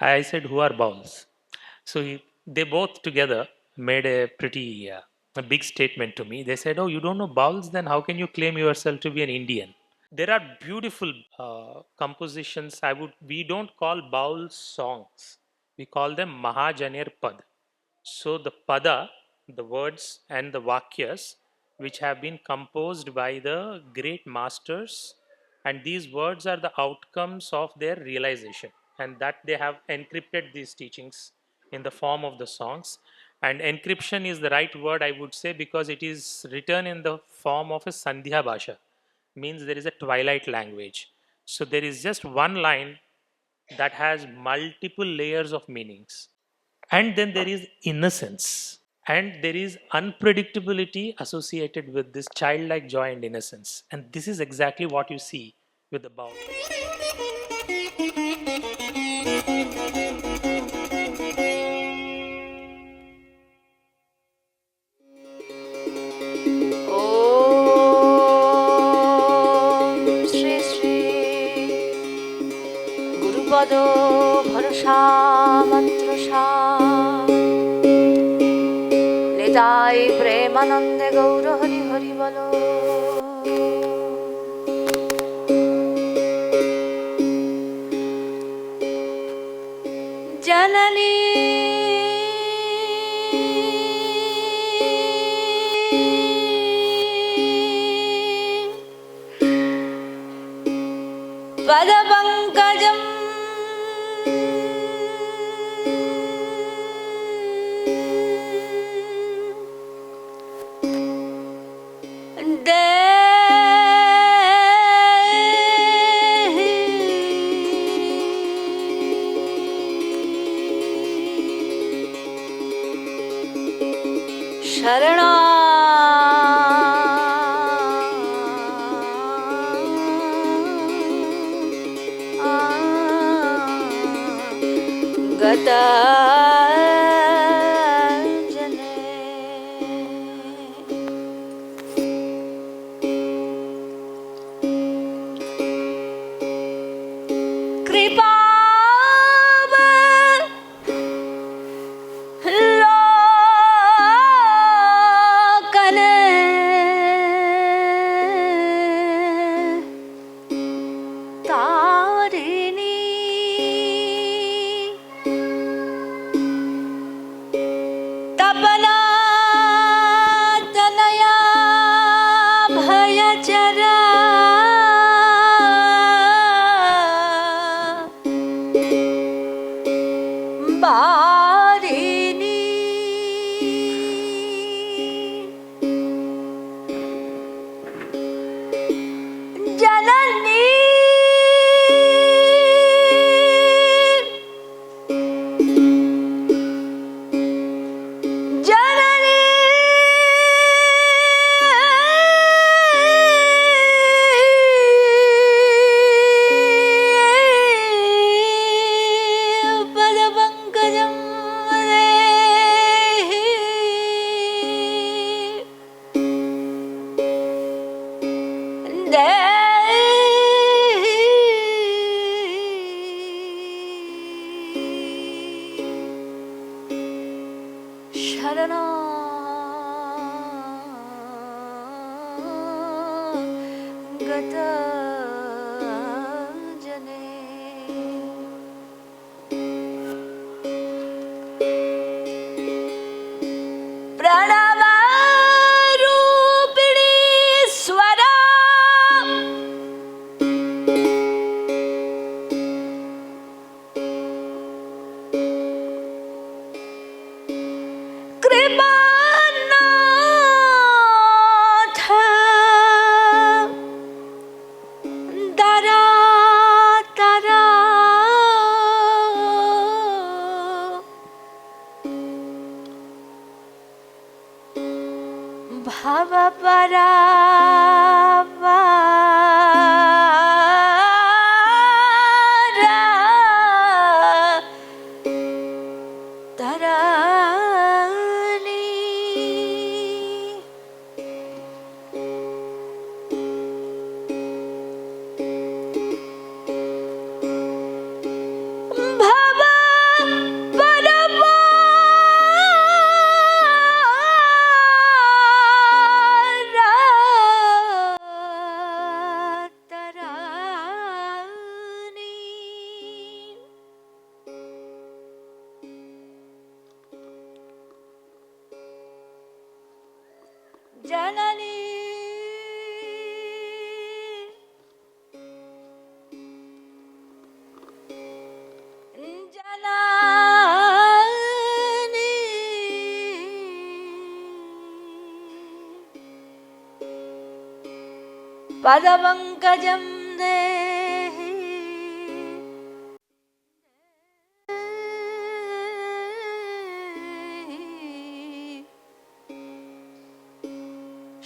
I said, "Who are Bowls?" So they both together made a pretty a big statement to me. They said, "Oh, you don't know Bowls? Then how can you claim yourself to be an Indian?" There are beautiful compositions. We don't call Bowls songs. We call them Mahajanir Pad. So the pada, the words and the vakyas, which have been composed by the great masters, and these words are the outcomes of their realization, and that they have encrypted these teachings in the form of the songs. And encryption is the right word, I would say, because it is written in the form of a Sandhya Bhasha, means there is a twilight language. So there is just one line that has multiple layers of meanings, and then there is innocence, and there is unpredictability associated with this childlike joy and innocence, and this is exactly what you see with the bowl. ॐ श्री श्री গুরুপদ ভরসা মন্ত্রসা নিতাই প্রেমানন্দে গৌর হরি হরি বল জননী पदपङ्कजं देहि शरणा गता जने कृपा लोकने तारिणी तपना तनया भयचरा बारिणी जननी जननी पदपङ्कजं देहि शरणागत जने प्रणवरूपिणी स्वरा कृपानाथ दरा तरा भव परावारा तरानी भव जननी जननी पदपङ्कजं देहि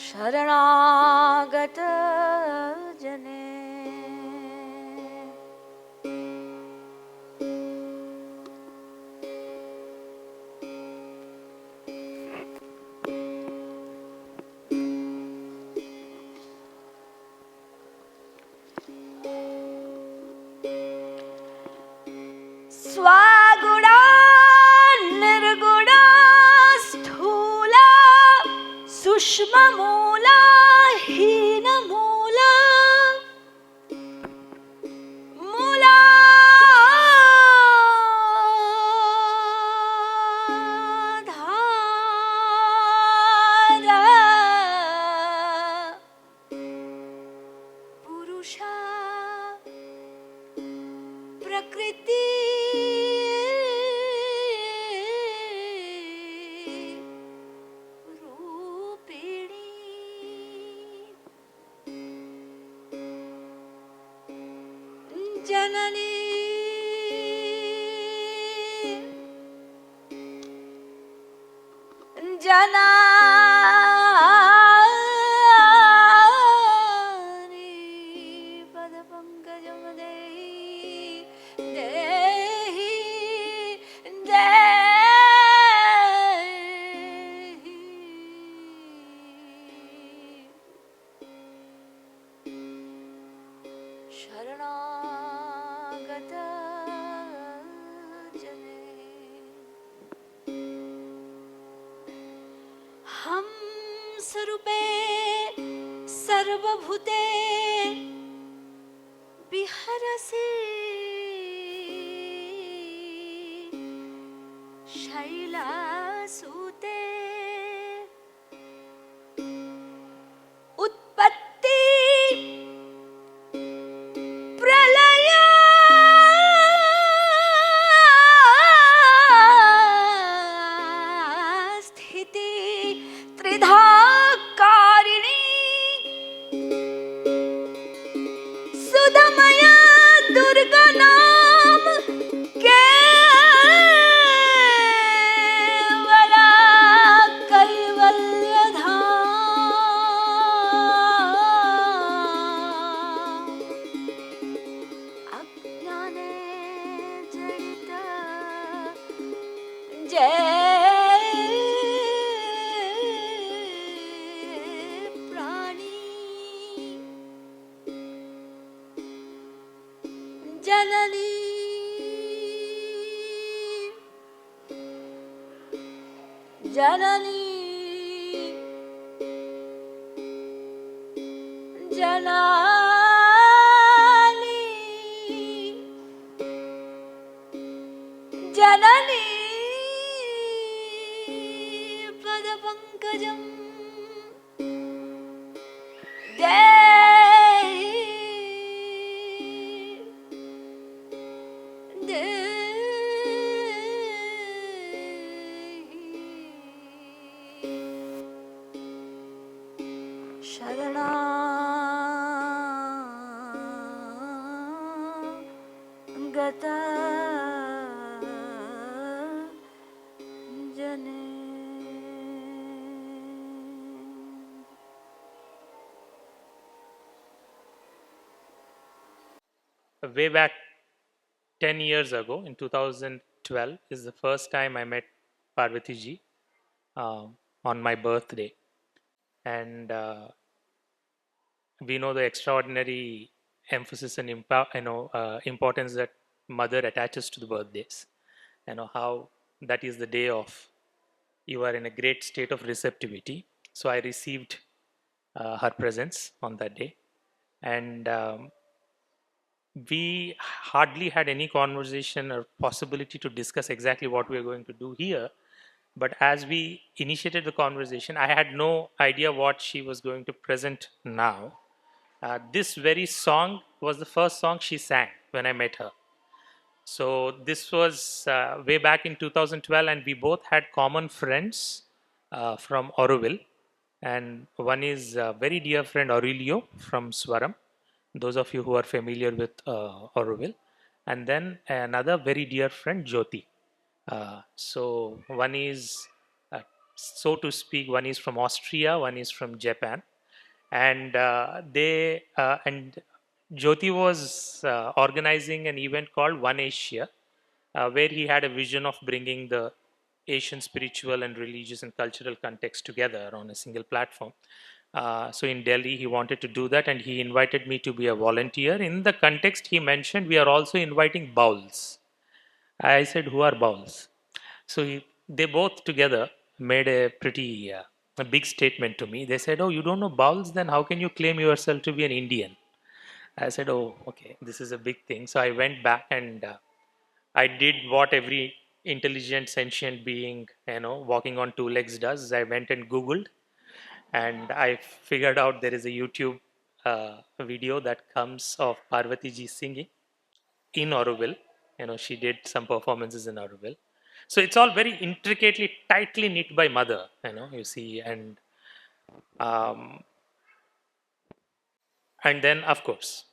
शरणागत जने स्वागुणा निर्गुणा स्थूला सूक्ष्ममूला हीनमूला मूलाधारा पुरुषा प्रकृति रूपिणी जननी जनानि पदपङ्कजं देहि देहि देहि शरणागत जने हम स्वरूपे सर्वभूते विहरसि शैलसूते उत्पत्ति प्रलय स्थिति त्रिधा कारिणी सुधमय दुर्गा नाम केवला कैवल्य धाम अज्ञाने जडित जय प्राणी जननी जननी जनानि जननी पदपङ्कजं देहि देहि शरणागत जने Way back 10 years ago, in 2012, is the first time I met Parvati ji on my birthday. And we know the extraordinary emphasis and importance that mother attaches to the birthdays. How that is the day of you are in a great state of receptivity. So I received her presence on that day, and we hardly had any conversation or possibility to discuss exactly what we are going to do here. But as we initiated the conversation, I had no idea what she was going to present now. This very song was the first song she sang when I met her. So this was way back in 2012, and we both had common friends from Auroville. And one is a very dear friend Aurelio from Swaram, those of you who are familiar with Auroville. And then another very dear friend, Jyoti. So one is, so to speak, one is from Austria, one is from Japan, and and Jyoti was organizing an event called One Asia, where he had a vision of bringing the Asian spiritual and religious and cultural context together on a single platform. So in Delhi, he wanted to do that, and he invited me to be a volunteer. In the context, he mentioned we are also inviting bowls. I said, "Who are bowls?" So they both together made a big statement to me. They said, "Oh, you don't know bowls? Then how can you claim yourself to be an Indian?" I said, "Oh, okay, this is a big thing." So I went back and I did what every intelligent, sentient being, walking on two legs does. I went and Googled, and I figured out there is a YouTube video that comes of Parvati ji singing in Auroville. She did some performances in Auroville. So it's all very intricately, tightly knit by mother, you see. Um, and then, of course,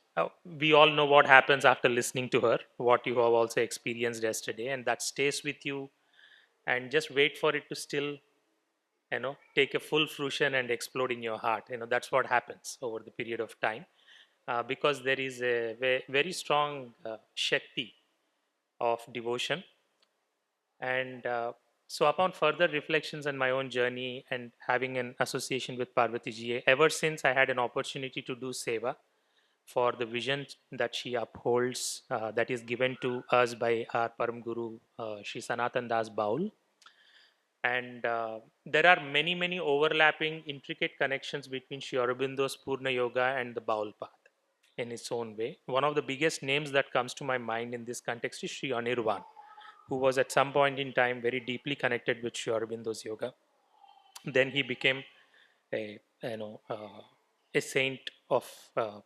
we all know what happens after listening to her, what you have also experienced yesterday, and that stays with you. And just wait for it to still, take a full fruition and explode in your heart. That's what happens over the period of time, because there is a very strong Shakti of devotion. And so, upon further reflections on my own journey and having an association with Parvati ji, ever since I had an opportunity to do seva for the vision that she upholds, that is given to us by our Param Guru, Sri Sanatan Das Baul. And there are many, many overlapping, intricate connections between Sri Aurobindo's Purna Yoga and the Baul path in its own way. One of the biggest names that comes to my mind in this context is Sri Anirvan, who was at some point in time very deeply connected with Sri Aurobindo's yoga. Then he became a a saint of,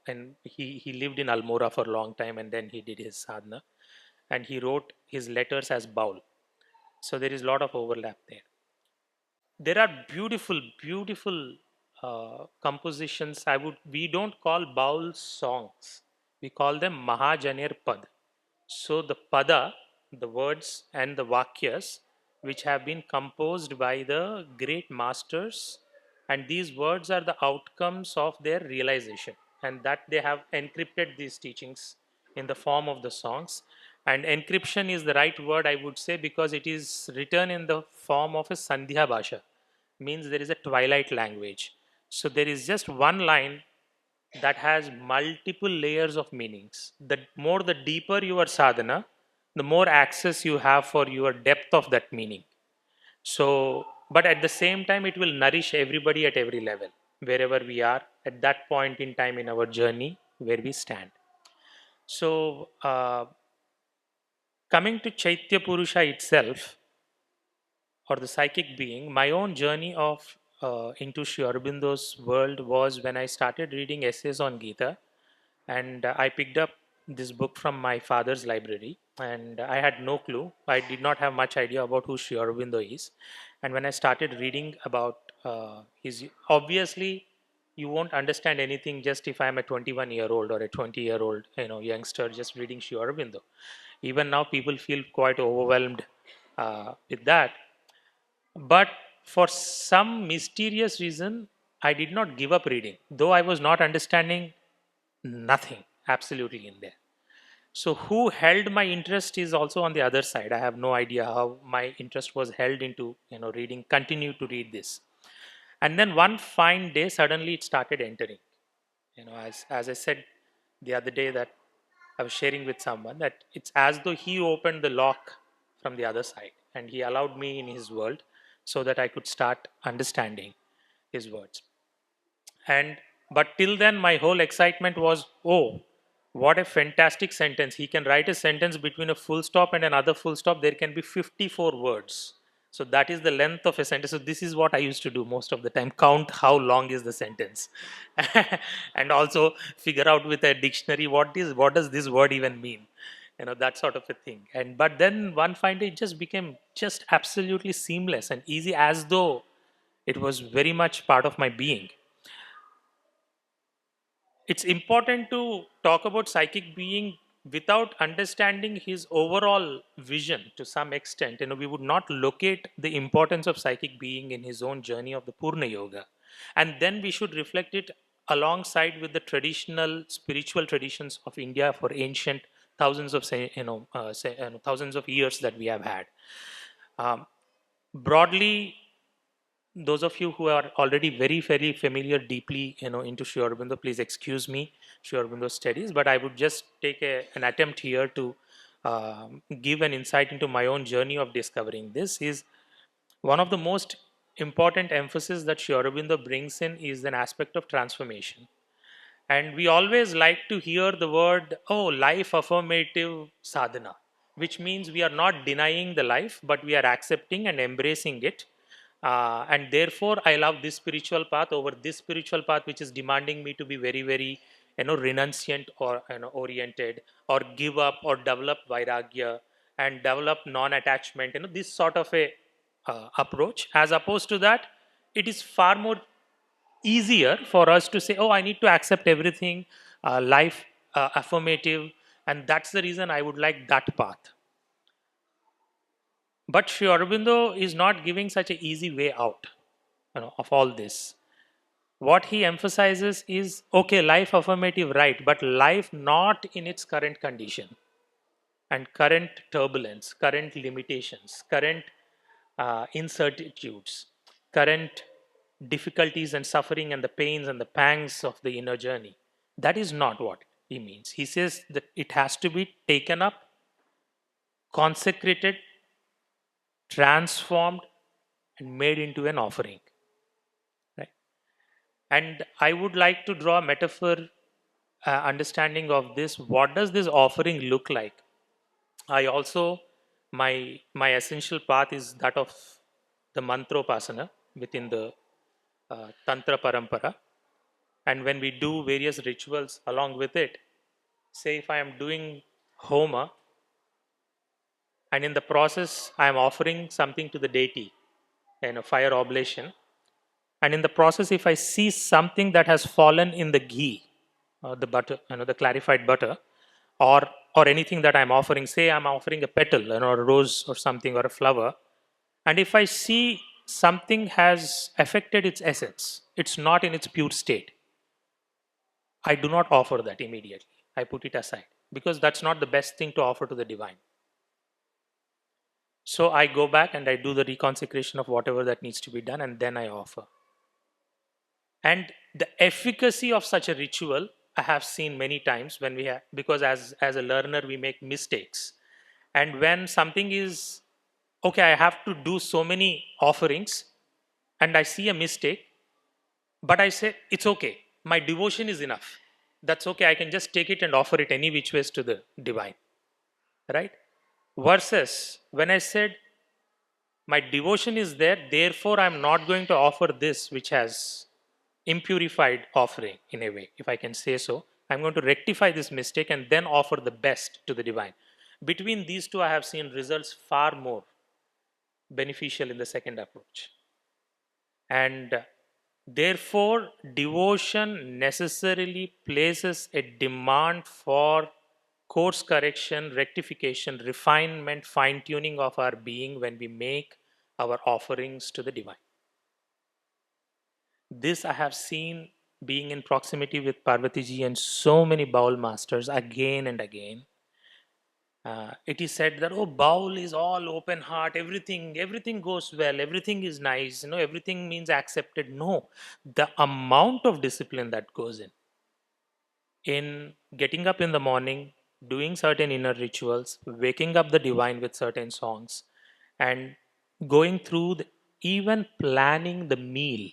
and he lived in Almora for a long time, and then he did his sadhana, and he wrote his letters as Baul. So there is a lot of overlap there. There are beautiful, beautiful compositions. We don't call Baul songs, we call them Mahajanir Pad. So the pada, the words and the vakyas, which have been composed by the great masters, and these words are the outcomes of their realization, and that they have encrypted these teachings in the form of the songs. And encryption is the right word, I would say, because it is written in the form of a sandhya bhasha, means there is a twilight language. So there is just one line that has multiple layers of meanings. The more, the deeper your sadhana, the more access you have for your depth of that meaning. So, but at the same time, it will nourish everybody at every level, wherever we are at that point in time in our journey where we stand. So, coming to Chaitya Purusha itself, or the psychic being, my own journey of into Sri Aurobindo's world was when I started reading essays on Gita, and I picked up this book from my father's library, and I had no clue. I did not have much idea about who Sri Aurobindo is, and when I started reading about his, obviously, you won't understand anything just if I'm a 21-year-old or a 20-year-old, youngster just reading Sri Aurobindo. Even now, people feel quite overwhelmed with that. But for some mysterious reason, I did not give up reading, though I was not understanding nothing absolutely in there. So who held my interest is also on the other side. I have no idea how my interest was held into reading, continue to read this. And then one fine day, suddenly it started entering. As I said the other day, that I was sharing with someone, that it's as though he opened the lock from the other side and he allowed me in his world so that I could start understanding his words. And but till then, my whole excitement was, oh, what a fantastic sentence. He can write a sentence between a full stop and another full stop. There can be 54 words. So that is the length of a sentence. So this is what I used to do most of the time: count how long is the sentence, and also figure out with a dictionary what does this word even mean, that sort of a thing. And but then one find it just became just absolutely seamless and easy, as though it was very much part of my being. It's important to talk about psychic being without understanding his overall vision to some extent. We would not locate the importance of psychic being in his own journey of the Purna Yoga. And then we should reflect it alongside with the traditional spiritual traditions of India for ancient thousands of thousands of years that we have had. Broadly, those of you who are already very familiar deeply into Sri Aurobindo, please excuse me, Sri Aurobindo studies, but I would just take an attempt here to give an insight into my own journey of discovering this. Is one of the most important emphasis that Sri Aurobindo brings in is an aspect of transformation. And we always like to hear the word, oh, life affirmative sadhana, which means we are not denying the life, but we are accepting and embracing it. And therefore, I love this spiritual path over this spiritual path, which is demanding me to be very, renunciant or oriented, or give up or develop vairagya and develop non-attachment. This sort of a approach. As opposed to that, it is far more easier for us to say, oh, I need to accept everything, life affirmative, and that's the reason I would like that path. But Sri Aurobindo is not giving such an easy way out of all this. What he emphasizes is, okay, life affirmative, right, but life not in its current condition and current turbulence, current limitations, current incertitudes, current difficulties and suffering and the pains and the pangs of the inner journey. That is not what he means. He says that it has to be taken up, consecrated, transformed, and made into an offering. Right? And I would like to draw a metaphor understanding of this. What does this offering look like? I also, my essential path is that of the mantropasana within the Tantra Parampara. And when we do various rituals along with it, say if I am doing Homa, and in the process I am offering something to the deity, fire oblation, and in the process if I see something that has fallen in the ghee, the butter, the clarified butter, or anything that I'm offering, say I'm offering a petal, or a rose or something, or a flower, and if I see something has affected its essence, it's not in its pure state, I do not offer that immediately. I put it aside because that's not the best thing to offer to the divine. So I go back and I do the reconsecration of whatever that needs to be done, and then I offer. And the efficacy of such a ritual I have seen many times when we have, because as a learner we make mistakes, and when something is okay, I have to do so many offerings, and I see a mistake, but I say it's okay, my devotion is enough. That's okay, I can just take it and offer it any which ways to the divine, right? Versus when I said my devotion is there, therefore I'm not going to offer this which has impurified offering in a way, if I can say so. I'm going to rectify this mistake and then offer the best to the divine. Between these two, I have seen results far more beneficial in the second approach. And therefore, devotion necessarily places a demand for course correction, rectification, refinement, fine tuning of our being when we make our offerings to the divine. This I have seen being in proximity with Parvati ji and so many Baul masters again and again. It is said that, oh, Baul is all open heart, everything goes well, everything is nice, everything means accepted. No, the amount of discipline that goes in getting up in the morning, doing certain inner rituals, waking up the divine with certain songs, and going through even planning the meal.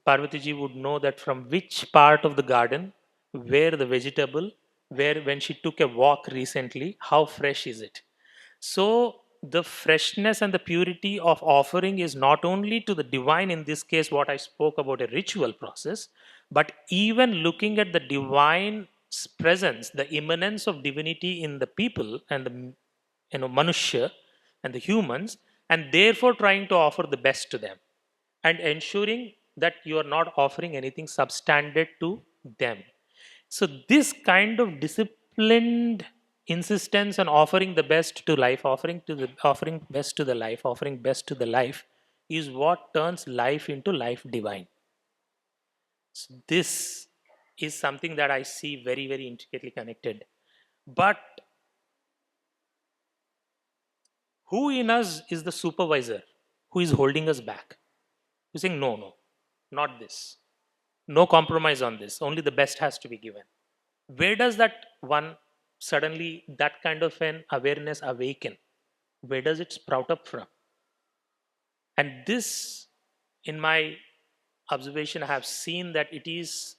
Parvati ji would know that from which part of the garden, where the vegetable, where when she took a walk recently, how fresh is it. So the freshness and the purity of offering is not only to the divine, in this case, what I spoke about a ritual process, but even looking at the divine presence, the immanence of divinity in the people and the Manushya and the humans, and therefore trying to offer the best to them and ensuring that you are not offering anything substandard to them. So this kind of disciplined insistence on offering the best to life, offering best to the life, offering best to the life, is what turns life into life divine. So this is something that I see very, very intricately connected. But who in us is the supervisor who is holding us back? Who's saying, no, no, not this. No compromise on this. Only the best has to be given. Where does that one suddenly, that kind of an awareness awaken? Where does it sprout up from? And this, in my observation, I have seen that it is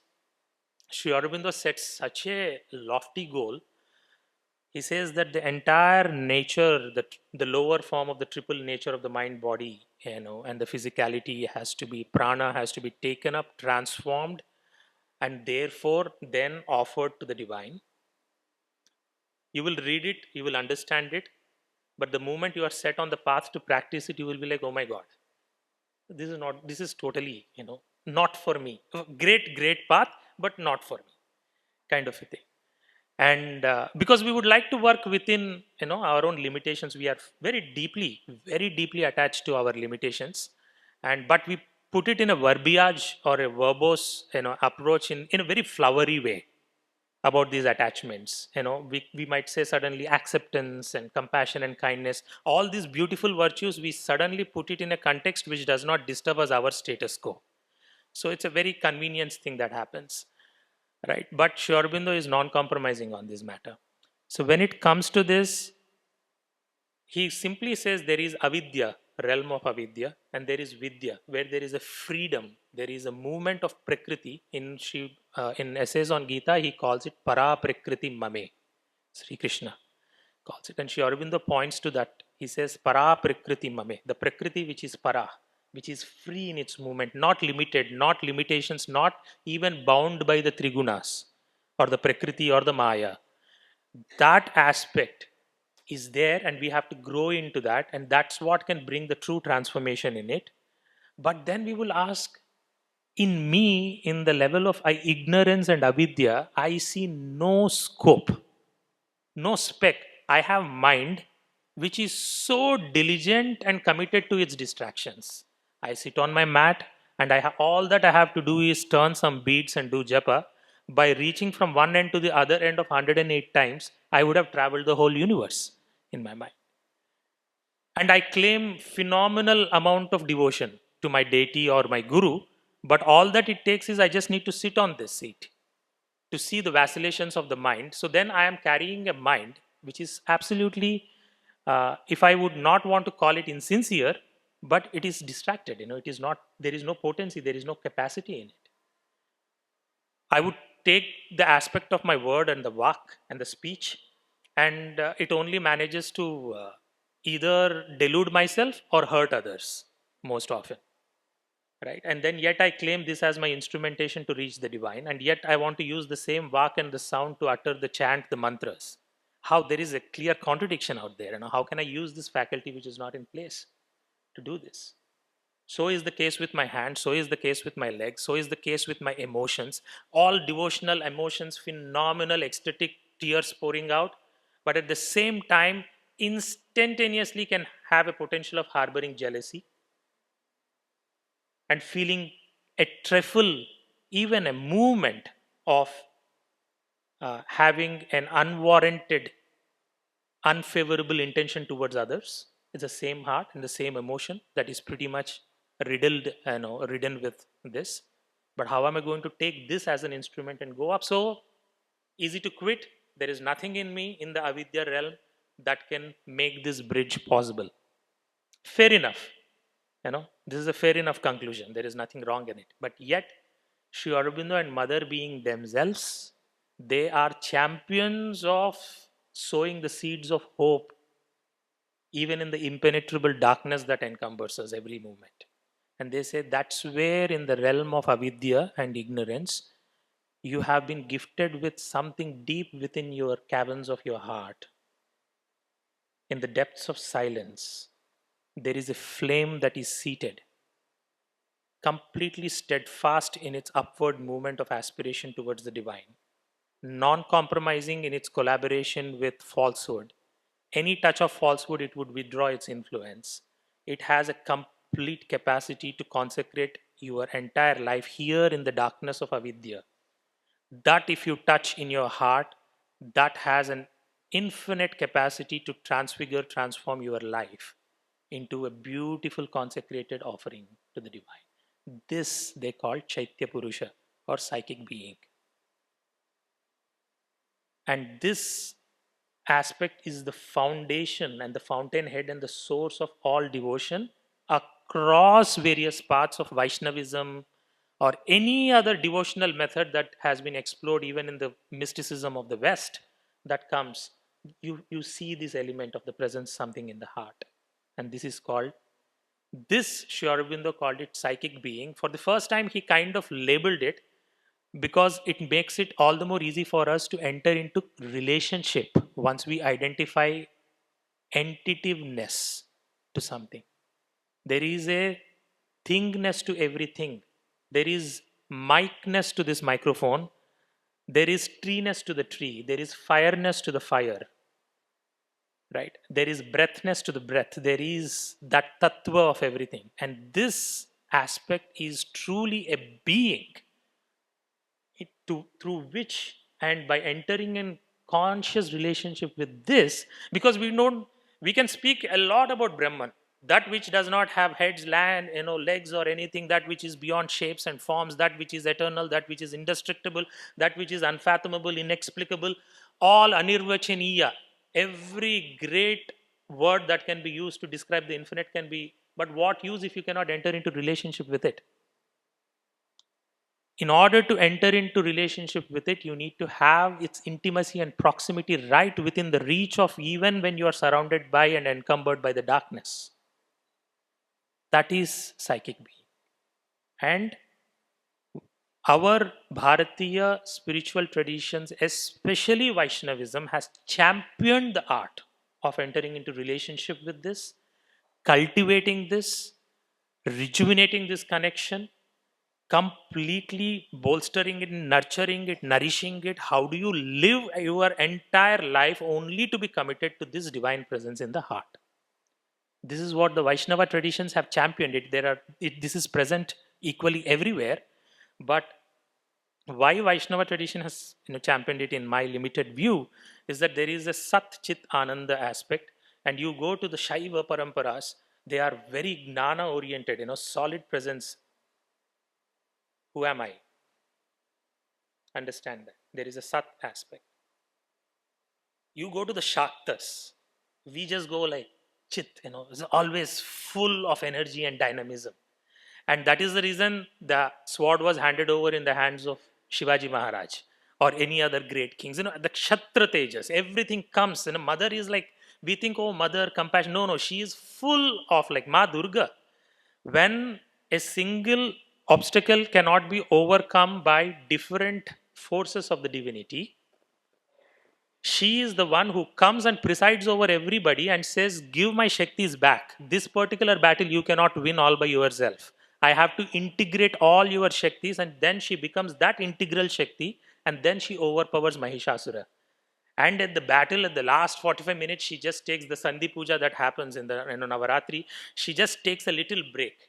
Sri Aurobindo sets such a lofty goal. He says that the entire nature, the lower form of the triple nature of the mind body, and the physicality has to be, prana has to be taken up, transformed, and therefore then offered to the divine. You will read it, you will understand it, but the moment you are set on the path to practice it, you will be like, oh my God, this is totally, not for me. Great path, but not for me, kind of a thing. And because we would like to work within, our own limitations, we are very deeply attached to our limitations, and but we put it in a verbiage or a verbose, approach in a very flowery way about these attachments. We might say suddenly acceptance and compassion and kindness, all these beautiful virtues, we suddenly put it in a context which does not disturb us our status quo. So it's a very convenience thing that happens, right? But Sri Aurobindo is non-compromising on this matter. So when it comes to this, he simply says there is avidya, realm of avidya, and there is vidya, where there is a freedom, there is a movement of prakriti. In essays on Gita, he calls it para prakriti mame. Sri Krishna calls it, and Sri Aurobindo points to that. He says para prakriti mame, the prakriti which is para, which is free in its movement, not limited, not limitations, not even bound by the trigunas or the prakriti or the maya. That aspect is there, and we have to grow into that, and that's what can bring the true transformation in it. But then we will ask, in me, in the level of ignorance and avidya, I see no scope, no speck. I have mind which is so diligent and committed to its distractions. I sit on my mat, and all that I have to do is turn some beads and do japa. By reaching from one end to the other end of 108 times, I would have traveled the whole universe in my mind. And I claim phenomenal amount of devotion to my deity or my guru, but all that it takes is I just need to sit on this seat to see the vacillations of the mind. So then I am carrying a mind which is absolutely, if I would not want to call it insincere, but it is distracted. It is not, there is no potency, there is no capacity in it. I would take the aspect of my word and the vak and the speech, and it only manages to either delude myself or hurt others most often, right? And then yet I claim this as my instrumentation to reach the divine, and yet I want to use the same vak and the sound to utter the chant, the mantras. How there is a clear contradiction out there, how can I use this faculty which is not in place to do this? So is the case with my hand, so is the case with my legs, so is the case with my emotions. All devotional emotions, phenomenal, ecstatic tears pouring out, but at the same time, instantaneously can have a potential of harboring jealousy and feeling a trifle, even a movement of having an unwarranted, unfavorable intention towards others. It's the same heart and the same emotion that is pretty much ridden with this. But how am I going to take this as an instrument and go up? So easy to quit. There is nothing in me in the avidya realm that can make this bridge possible. Fair enough. This is a fair enough conclusion. There is nothing wrong in it. But yet, Sri Aurobindo and Mother being themselves, they are champions of sowing the seeds of hope even in the impenetrable darkness that encumbers us every moment. And they say that's where, in the realm of avidya and ignorance, you have been gifted with something deep within your caverns of your heart. In the depths of silence, there is a flame that is seated, completely steadfast in its upward movement of aspiration towards the divine, non compromising in its collaboration with falsehood. Any touch of falsehood, it would withdraw its influence. It has a complete capacity to consecrate your entire life here in the darkness of avidya. That, if you touch in your heart, that has an infinite capacity to transfigure, transform your life into a beautiful consecrated offering to the divine. This they call Chaitya Purusha, or psychic being. And this aspect is the foundation and the fountainhead and the source of all devotion across various parts of Vaishnavism or any other devotional method that has been explored even in the mysticism of the West that comes. You see this element of the presence something in the heart. And this is called, this Sri Aurobindo called it psychic being. For the first time, he kind of labeled it because it makes it all the more easy for us to enter into relationship once we identify entitiveness to something. There is a thingness to everything. There is micness to this microphone. There is treeness to the tree. There is fireness to the fire. Right? There is breathness to the breath. There is that tattva of everything. And this aspect is truly a being through which, and by entering in conscious relationship with this, because we can speak a lot about Brahman, that which does not have heads, land, legs or anything, that which is beyond shapes and forms, that which is eternal, that which is indestructible, that which is unfathomable, inexplicable, all anirvachaniya. Every great word that can be used to describe the infinite can be, but what use if you cannot enter into relationship with it? In order to enter into relationship with it, you need to have its intimacy and proximity right within the reach of, even when you are surrounded by and encumbered by the darkness. That is psychic being. And our Bharatiya spiritual traditions, especially Vaishnavism, has championed the art of entering into relationship with this, cultivating this, rejuvenating this connection, completely bolstering it, nurturing it, nourishing it. How do you live your entire life only to be committed to this divine presence in the heart? This is what the Vaishnava traditions have championed. This is present equally everywhere. But why Vaishnava tradition has championed it, in my limited view, is that there is a Sat Chit Ananda aspect. And you go to the Shaiva Paramparas, they are very Gnana oriented, solid presence. Who am I? Understand that. There is a Sat aspect. You go to the Shaktas, we just go like Chit, it's always full of energy and dynamism. And that is the reason the sword was handed over in the hands of Shivaji Maharaj or any other great kings. The Kshatra Tejas, everything comes. Mother is like, we think, oh, mother, compassion. No, she is full of like Ma Durga. When a single obstacle cannot be overcome by different forces of the divinity, she is the one who comes and presides over everybody and says, give my Shaktis back. This particular battle you cannot win all by yourself. I have to integrate all your Shaktis, and then she becomes that integral Shakti, and then she overpowers Mahishasura. And at the battle, at the last 45 minutes, she just takes the Sandhi Puja that happens in the Navaratri. She just takes a little break.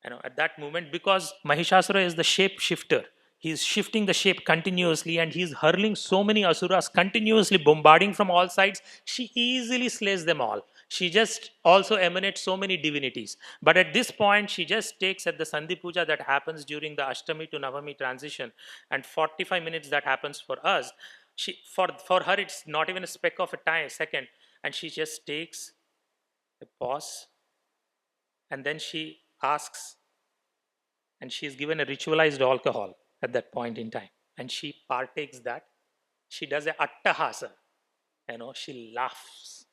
At that moment, because Mahishasura is the shape shifter. He's shifting the shape continuously, and he's hurling so many asuras continuously, bombarding from all sides. She easily slays them all. She just also emanates so many divinities. But at this point, she just takes at the Sandhi Puja that happens during the Ashtami to Navami transition, and 45 minutes that happens for us. For her, it's not even a speck of a second, and she just takes a pause, and then she asks, and she is given a ritualized alcohol at that point in time, and she partakes that. She does a attahasa, she laughs,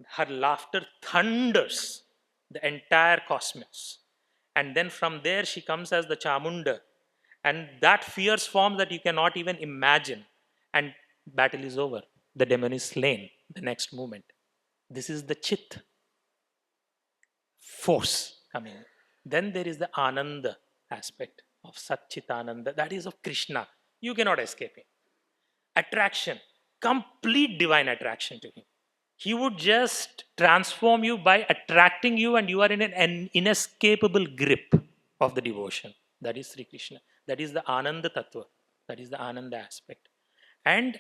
Her laughter thunders the entire cosmos. And then from there, she comes as the Chamunda. And that fierce form that you cannot even imagine. And battle is over. The demon is slain. The next moment. This is the Chit force coming. Then there is the Ananda aspect of Satchitananda. That is of Krishna. You cannot escape him. Attraction, complete divine attraction to him. He would just transform you by attracting you, and you are in an inescapable grip of the devotion. That is Sri Krishna. That is the Ananda Tattva. That is the Ananda aspect. And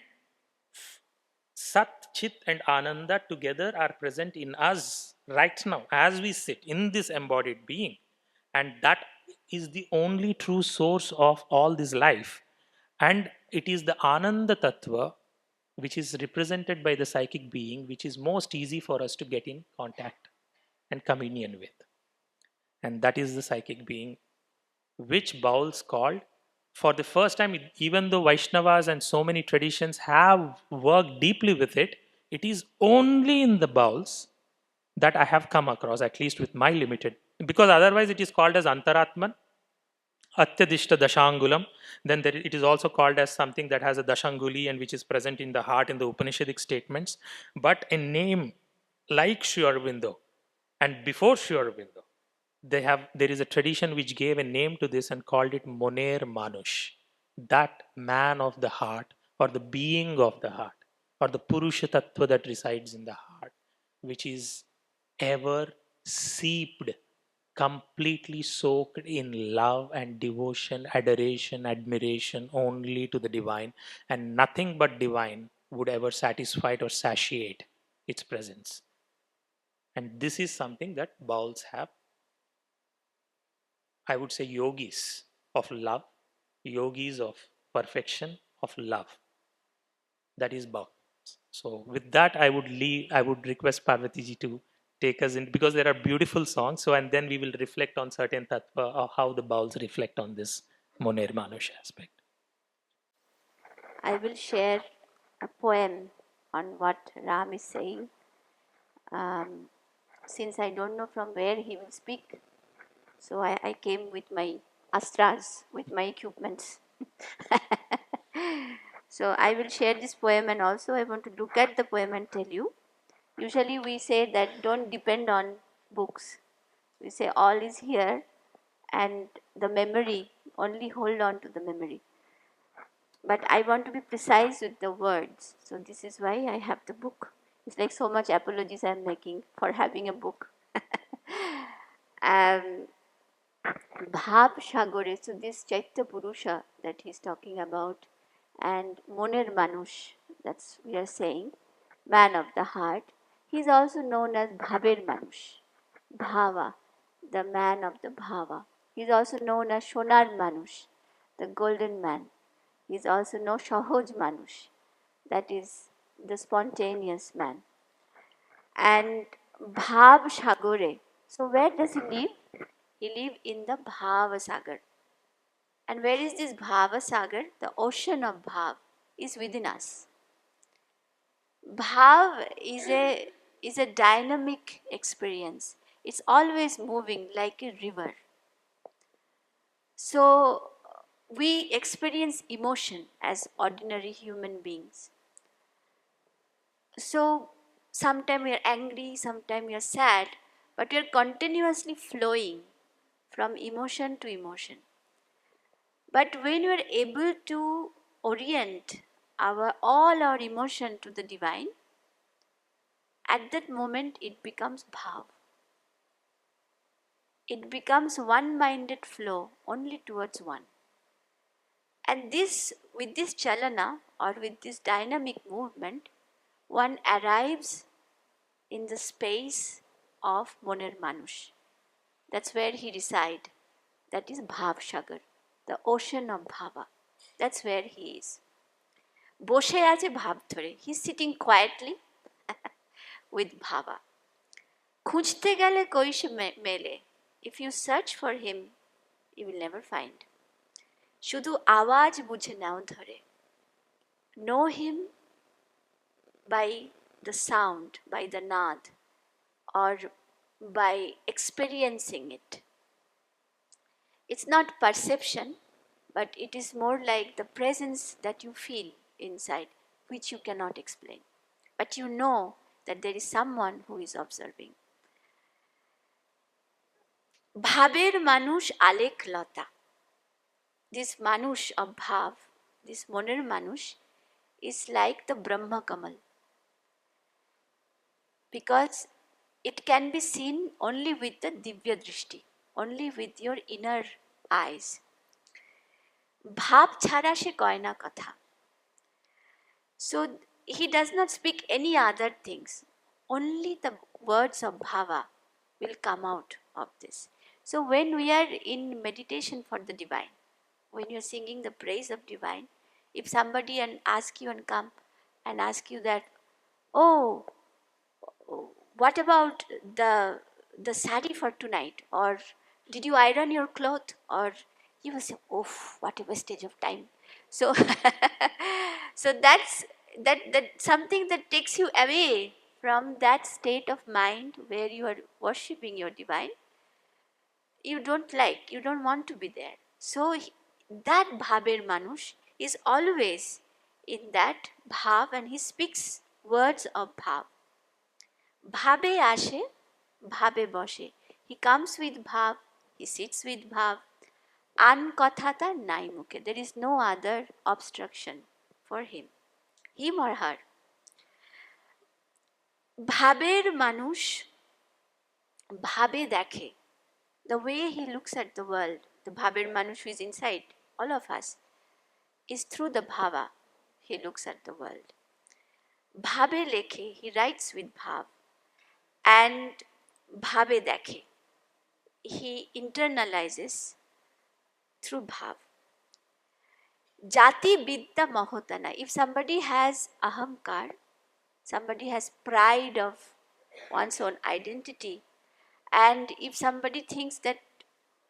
Sat, Chit, and Ananda together are present in us right now as we sit in this embodied being. And that is the only true source of all this life. And it is the Ananda Tattva which is represented by the psychic being, which is most easy for us to get in contact and communion with. And that is the psychic being, which Bowles called, for the first time, even though Vaishnavas and so many traditions have worked deeply with it, it is only in the Bowles that I have come across, at least with my limited, because otherwise it is called as Antaratman, Atyadishta Dashangulam. Then it is also called as something that has a Dashanguli and which is present in the heart in the Upanishadic statements. But a name like Sri Aurobindo and before Sri Aurobindo, there is a tradition which gave a name to this and called it Moner Manush, that man of the heart or the being of the heart or the Purusha Tattva that resides in the heart, which is ever seeped, completely soaked in love and devotion, adoration, admiration only to the divine, and nothing but divine would ever satisfy or satiate its presence. And this is something that Bowles have, I would say, yogis of love, yogis of perfection, of love. That is Bowles. So with that, I would request Parvati ji to take us in, because there are beautiful songs. So, and then we will reflect on certain tattva or how the Bowles reflect on this Moner Manush aspect. I will share a poem on what Ram is saying. Since I don't know from where he will speak, so I came with my astras, with my equipments. So I will share this poem, and also I want to look at the poem and tell you. Usually we say that don't depend on books. We say all is here, and the memory, only hold on to the memory. But I want to be precise with the words. So this is why I have the book. It's like so much apologies I'm making for having a book. Bhav Shagore, so this Chaitya Purusha that he's talking about, and Moner Manush, that's we are saying, man of the heart. He's also known as Bhaber Manush, Bhava, the man of the Bhava. He's also known as Shonar Manush, the golden man. He's also known Sahoj Manush, that is the spontaneous man. And Bhav Shagore. So where does he live? He lives in the Bhava Sagar. And where is this Bhava Sagar? The ocean of Bhav is within us. Bhav is a dynamic experience. It's always moving like a river. So we experience emotion as ordinary human beings. So sometimes we are angry, sometimes we are sad, but we are continuously flowing from emotion to emotion. But when we are able to orient all our emotion to the divine, at that moment it becomes bhav. It becomes one-minded flow only towards one. And this, with this chalana or with this dynamic movement, one arrives in the space of Moner Manush. That's where he resides. That is Bhav Sagar, the ocean of Bhava. That's where he is. Boshe ache bhav dhore. He's sitting quietly with Bhava. Khujte gele koi se mele. If you search for him, you will never find. Shudu awaj bujhe nao dhore. Know him by the sound, by the nad, or by experiencing it. It's not perception, but it is more like the presence that you feel inside, which you cannot explain. But you know that there is someone who is observing. Bhaber manush alek lata. This manush of bhav, this moner manush, is like the Brahma Kamal. Because it can be seen only with the Divya Drishti, only with your inner eyes. Bhav chhara she কয় না কথা. So he does not speak any other things. Only the words of bhava will come out of this. So when we are in meditation for the divine, when you are singing the praise of divine, if somebody and ask you and come and ask you that, oh, what about the sari for tonight, or did you iron your cloth, or you will say, oh, what a wastage of time. So so that's something that takes you away from that state of mind where you are worshipping your divine. You don't like, you don't want to be there. So that bhaber manush is always in that bhav, and he speaks words of bhav. Bhabe ashe, bhabe boshe. He comes with bhav, he sits with bhav. An kotha tar nai mukhe. There is no other obstruction for him or her. Bhaber manush, bhabe dekhe. The way he looks at the world, the bhaber manush who is inside all of us, is through the bhava he looks at the world. Bhabe lekhe, he writes with bhav. And bhabe dekhe, he internalizes through bhav. Jati vidya mahotana. If somebody has ahamkar, somebody has pride of one's own identity, and if somebody thinks that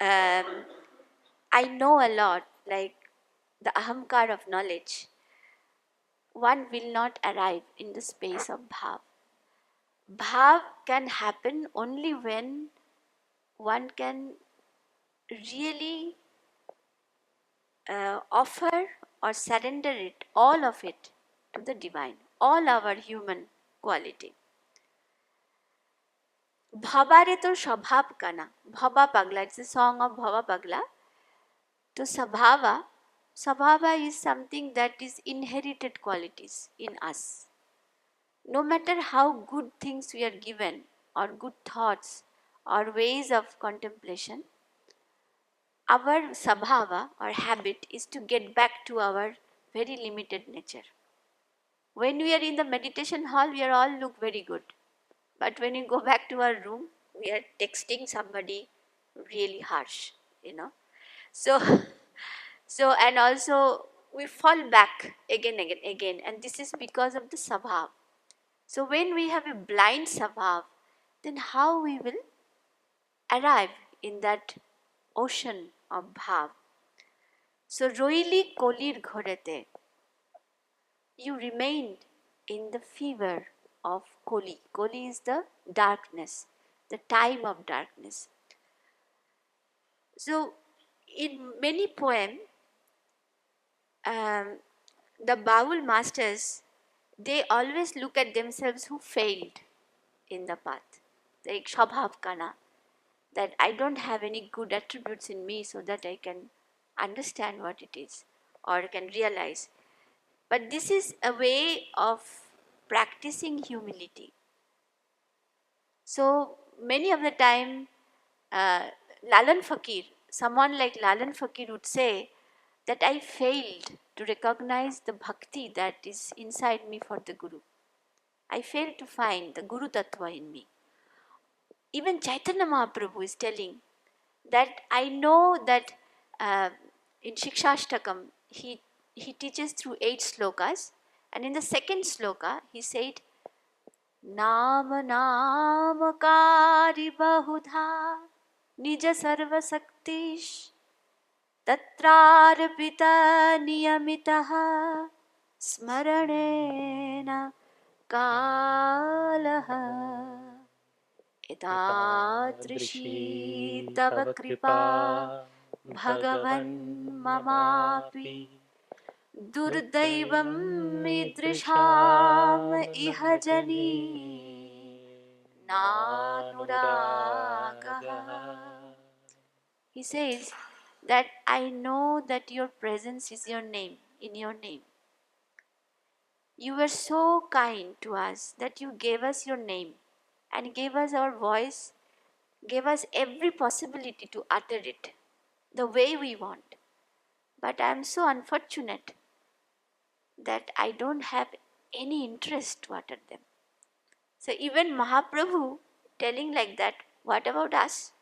I know a lot, like the ahamkar of knowledge, one will not arrive in the space of bhav. Bhav can happen only when one can really offer or surrender it, all of it, to the divine, all our human quality. Bhavare to Shabhav Kana, Bhava Pagla, it's a song of Bhava Pagla. To Sabhava is something that is inherited qualities in us. No matter how good things we are given, or good thoughts, or ways of contemplation, our sabhava or habit is to get back to our very limited nature. When we are in the meditation hall, we are all look very good. But when we go back to our room, we are texting somebody really harsh, So, and also we fall back again. And this is because of the sabhav. So when we have a blind sabhav, then how we will arrive in that ocean of bhav? So roili kolir ghorete, you remained in the fever of koli. Koli is the darkness, the time of darkness. So in many poems, the Baul masters, they always look at themselves who failed in the path. Like Shabhav Kana, that I don't have any good attributes in me so that I can understand what it is or can realize. But this is a way of practicing humility. So many of the time, Lalan Fakir, someone like Lalan Fakir would say that I failed to recognize the bhakti that is inside me for the Guru. I failed to find the Guru Tattva in me. Even Chaitanya Mahaprabhu is telling that I know that in Shikshashtakam he teaches through 8 slokas, and in the second sloka he said, Nama Nama Kari Bahudha Nija Sarva Saktish Tatrarpita Niyamitaha Smaranena कालः एतादृशी तव कृपा भगवन् ममापि दुर्दैवं मीदृशाम् इह जनी नानुरागः. He says that I know that your presence is your name, in your name. You were so kind to us that you gave us your name and gave us our voice, gave us every possibility to utter it the way we want. But I am so unfortunate that I don't have any interest to utter them. So even Mahaprabhu telling like that, what about us?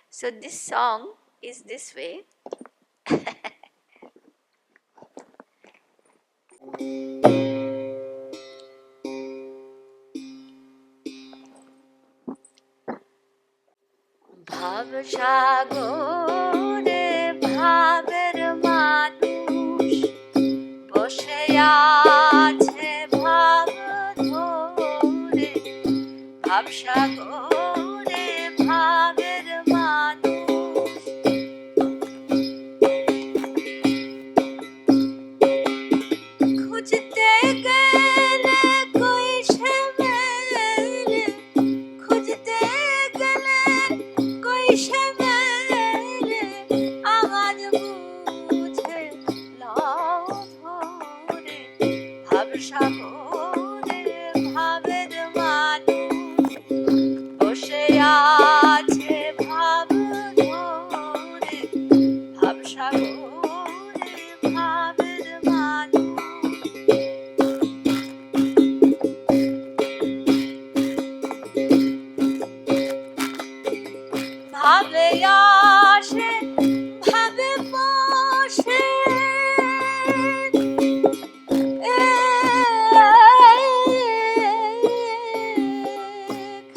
So this song is this way. ভাবসাগরে ভাবের মানুষ বসে আছে ভাব ধরে, ভাবসাগরে ভাবের মানুষ খুঁজতে গেলে কই সে মেলে, খুঁজতে গেলে কই সে মেলে, আওয়াজ বুঝে লও ধরে, ভাবসাগরে ভাবের মানুষ বসে আছে ভাব ধরে, ভাবসাগরে ভাবের মানুষ। ভাবে আসে ভাবে বসে,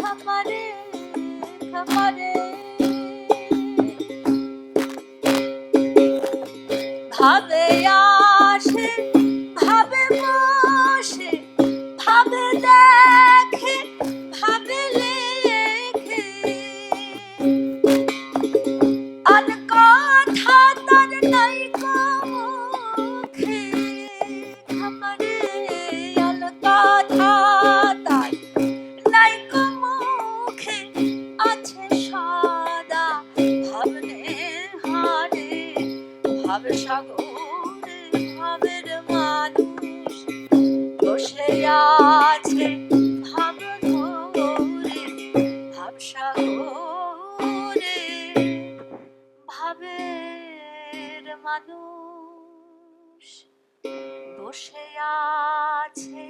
খামারে খামারে ভাবে আসে ভাবে বসে, ভাবে দেখে ভাবে লেখে, আর কথা তার নাই মুখে, খামারে আর কথা তার নাই মুখে, আছে সদা ভাবনে হারে, ভাবসাগরে ভাবের মানুষ বসে আছে ভাব ধরে, ভাবসাগরে ভাবের মানুষ বসে আছে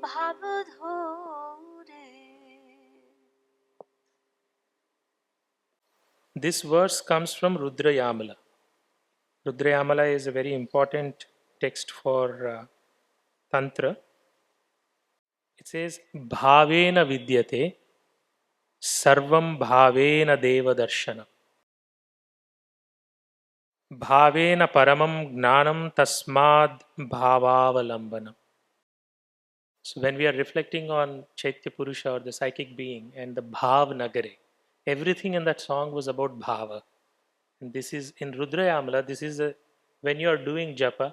ভাব ধরে। This verse comes from Rudrayamala. Rudrayamala is a very important text for Tantra. It says, Bhavena vidyate sarvam bhavena deva darshana. Bhavena paramam gnanam tasmad bhavavalambana. So when we are reflecting on Chaitya Purusha or the psychic being and the Bhav Nagare, everything in that song was about Bhava. And this is in Rudrayamala, this is when you are doing japa,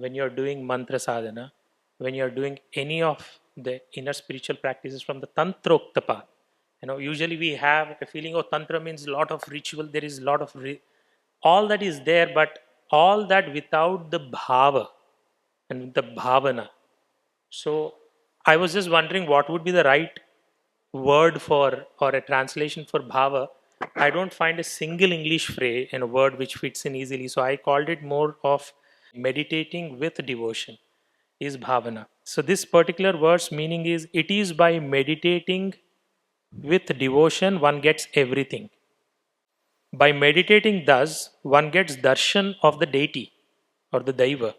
when you are doing mantra sadhana, when you are doing any of the inner spiritual practices from the Tantrokta path. Usually we have a feeling, oh, Tantra means a lot of ritual, there is a lot of all that is there, but all that without the Bhava and the Bhavana. So I was just wondering what would be the right word for or a translation for Bhava. I don't find a single English phrase and a word which fits in easily. So I called it more of meditating with devotion is Bhavana. So this particular verse meaning is, it is by meditating with devotion one gets everything. By meditating thus, one gets darshan of the deity or the Daiva.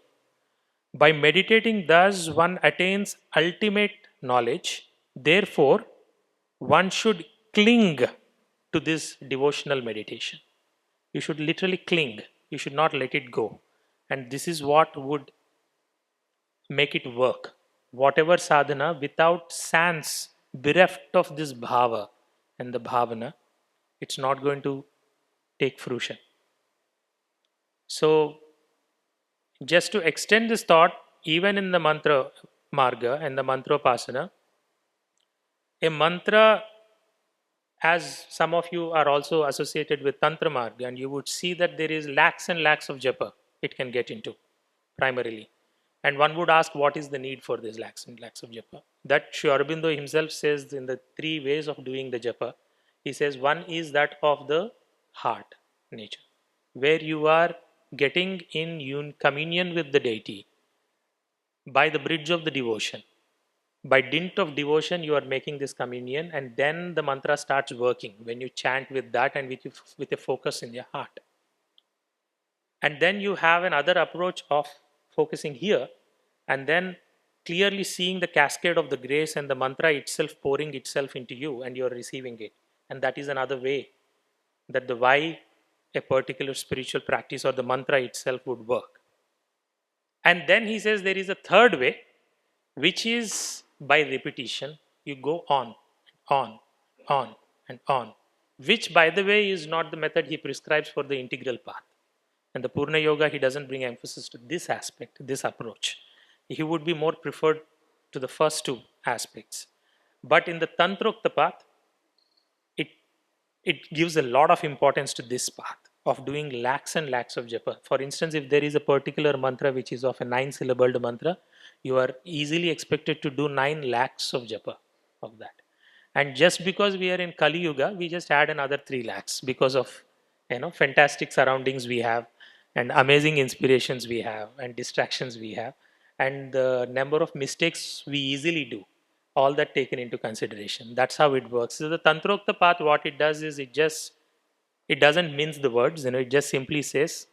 By meditating thus, one attains ultimate knowledge. Therefore, one should cling to this devotional meditation. You should literally cling. You should not let it go. And this is what would make it work. whatever sadhana without sans, bereft of this bhava and the bhavana, it's not going to take fruition. So, just to extend this thought, even in the mantra marga and the mantra a mantra, as some of you are also associated with Tantra Marga, and you would see that there is lakhs and lakhs of japa it can get into primarily. And one would ask, what is the need for this lakhs and lakhs of japa? That Sri Aurobindo himself says in the 3 ways of doing the japa, he says one is that of the heart nature, where you are getting in communion with the deity by the bridge of the devotion. By dint of devotion, you are making this communion, and then the mantra starts working when you chant with that and with a focus in your heart. And then you have another approach of focusing here, and then clearly seeing the cascade of the grace and the mantra itself pouring itself into you, and you're receiving it. And that is another way that the why a particular spiritual practice or the mantra itself would work. And then he says there is a third way, which is by repetition. You go on, on, on, and on, which, by the way, is not the method he prescribes for the integral path. And the Purna Yoga, he doesn't bring emphasis to this aspect, this approach. He would be more preferred to the first two aspects. But in the Tantrokta path, it gives a lot of importance to this path of doing lakhs and lakhs of japa. For instance, if there is a particular mantra which is of a 9-syllabled mantra, you are easily expected to do 9 lakhs of japa of that. And just because we are in Kali Yuga, we just add another 3 lakhs because of fantastic surroundings we have, and amazing inspirations we have, and distractions we have, and the number of mistakes we easily do, all that taken into consideration. That's how it works. So the Tantrokta path, what it does is it doesn't mince the words. It just simply says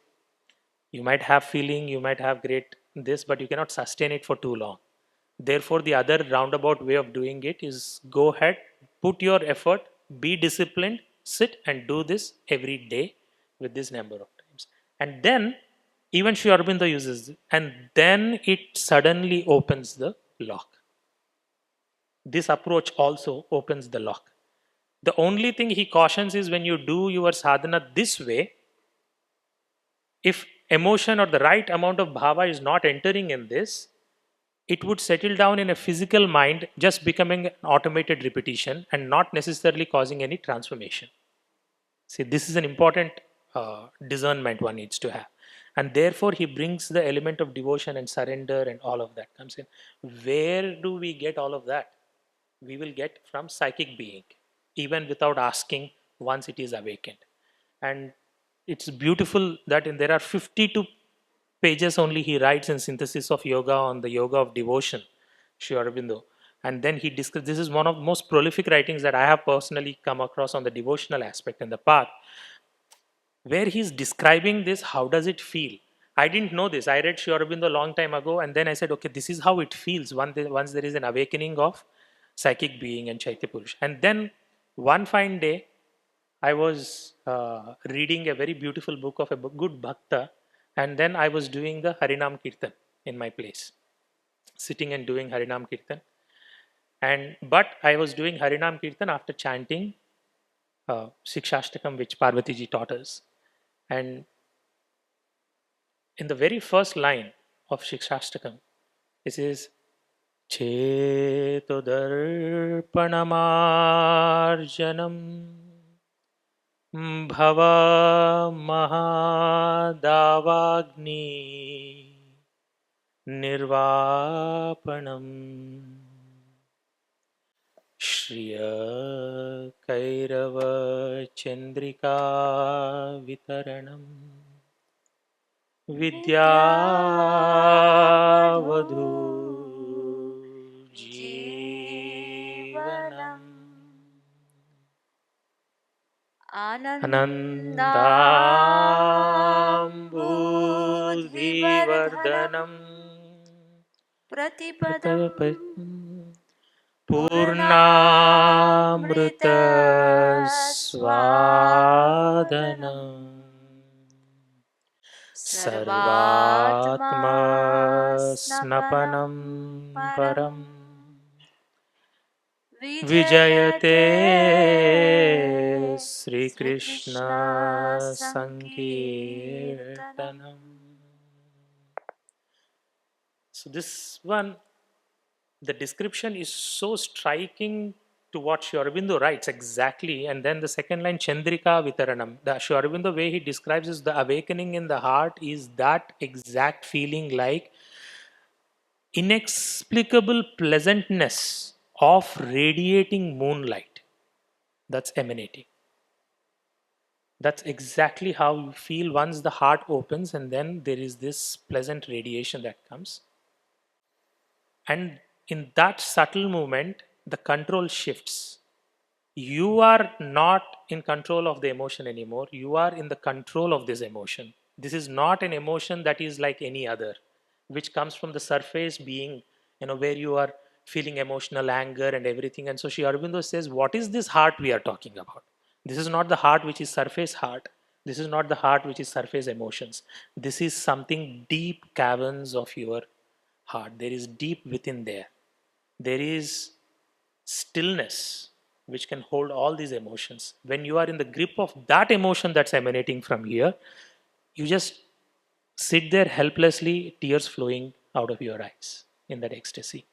you might have feeling, you might have great this, but you cannot sustain it for too long. Therefore, the other roundabout way of doing it is go ahead, put your effort, be disciplined, sit and do this every day with this number of times. And then even Sri Aurobindo uses it, and then it suddenly opens the lock. This approach also opens the lock. The only thing he cautions is when you do your sadhana this way, if emotion or the right amount of bhava is not entering in this, it would settle down in a physical mind, just becoming an automated repetition and not necessarily causing any transformation. See, this is an important discernment one needs to have. And therefore, he brings the element of devotion and surrender and all of that comes in. Where do we get all of that? We will get from psychic being, even without asking once it is awakened. And it's beautiful that there are 52 pages only he writes in Synthesis of Yoga on the yoga of devotion, Sri Aurobindo. And then he discusses, this is one of the most prolific writings that I have personally come across on the devotional aspect and the path, where he's describing this, how does it feel? I didn't know this. I read Sri Aurobindo a long time ago, and then I said, okay, this is how it feels once there is an awakening of psychic being and Chaitya Purush. And then one fine day, I was reading a very beautiful book of a good bhakta, and then I was doing the Harinam Kirtan in my place, sitting and doing Harinam Kirtan. But I was doing Harinam Kirtan after chanting Shikshashtakam, which Parvati ji taught us. And in the very first line of Shikshashtakam, it says, Chetodarpanamarjanam Bhava Mahadavagni Nirvapanam Shriya Kairava Chandrika Vitaranam Vidyavadhu Jeevanam Anandambudhivardhanam Pratipadam Purnamrita Swadanam सर्वात्मा सर्वात्मा स्नपनं स्नपनं परम् परम् विजयते विजयते Shrikrishna Shrikrishna सङ्कीर्तनम्. sankirtanam. So this one, the description is so striking to what Sri Aurobindo writes exactly. And then the second line, Chandrika Vitaranam. The Sri Aurobindo way he describes is the awakening in the heart is that exact feeling like inexplicable pleasantness of radiating moonlight that's emanating. That's exactly how you feel once the heart opens, and then there is this pleasant radiation that comes. And in that subtle movement, the control shifts. You are not in control of the emotion anymore. You are in the control of this emotion. This is not an emotion that is like any other, which comes from the surface being, where you are feeling emotional anger and everything. And so Sri Aurobindo says, what is this heart we are talking about? This is not the heart which is surface heart. This is not the heart which is surface emotions. This is something deep caverns of your heart. There is deep within there. There is stillness which can hold all these emotions. When you are in the grip of that emotion that's emanating from here, you just sit there helplessly, tears flowing out of your eyes in that ecstasy.